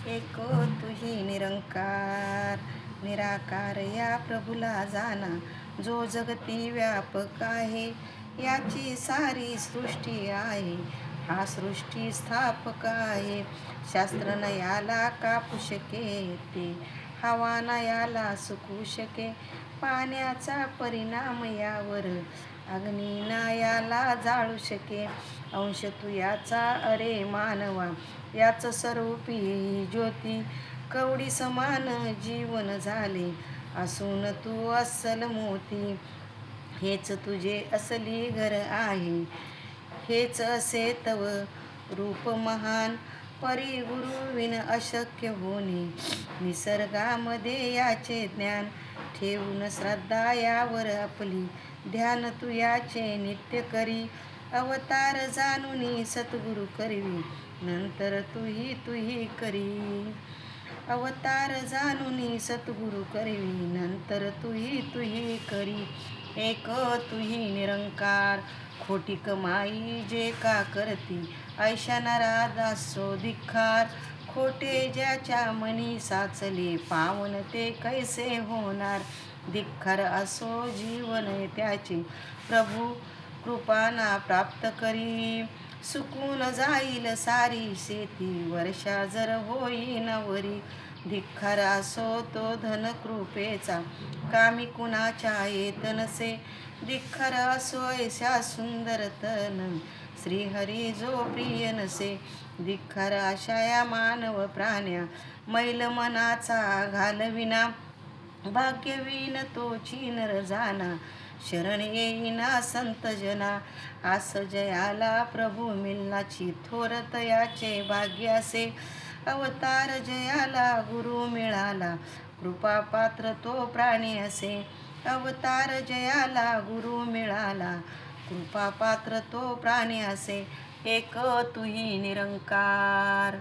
एक तुही निरंकार निराकार या प्रभुला जाना, जो जगती व्यापक आहे, याची सारी सृष्टी आहे. हा सृष्टी स्थापक आहे. शास्त्र न याला कापू शके, ते हवा न याला सुकू शके. पाण्याचा परिणाम यावर, अग्नी न याला जाळू शके. अंश तू याचा अरे मानवा, याच स्वरूपी ज्योती. कवडी समान जीवन झाले, असून तू अस्सल मोती. हेच तुझे असली घर आहे, हेच असे तव रूप महान. परी गुरुविन अशक्य होणे, निसर्गामध्ये याचे ज्ञान. ठेवून श्रद्धा यावर आपली, ध्यान तू याचे नित्य करी. अवतार जाणूनी सद्गुरु करवी, नंतर तुही करी. अवतार जाणूनी सद्गुरु करवी, नंतर तुही करी. एक तुही निरंकार, खोटी कमाई जे का करती, ऐशा नरा दासो धिक्कार. खोटे ज्याच्या मनी साचले, पावन ते कैसे होणार. धिक्कार असो जीवन त्याचे, प्रभू कृपाना प्राप्त करी. सुकून जाईल सारी शेती, वर्षा जर होईन वरी. धिक्कार असो तो धन कृपेचा, कामी कुणाच्या येत नसे. धिक्कार असो ऐशा सुंदर तन, श्रीहरी जो प्रिय नसे. धिक्कार अशा या मानव प्राण्या, मैल मनाचा घालविना. भाग्यवीन तोची नर जाना, शरण येईना संत जना. आस जयाला प्रभू मिलनाची, थोर तयाचे भाग्य असे. अवतार जयाला गुरु मिळाला, कृपा पात्र तो प्राणी असे. अवतार जयाला गुरु मिळाला, कृपा पात्र तो प्राणी असे. एक तुही निरंकार.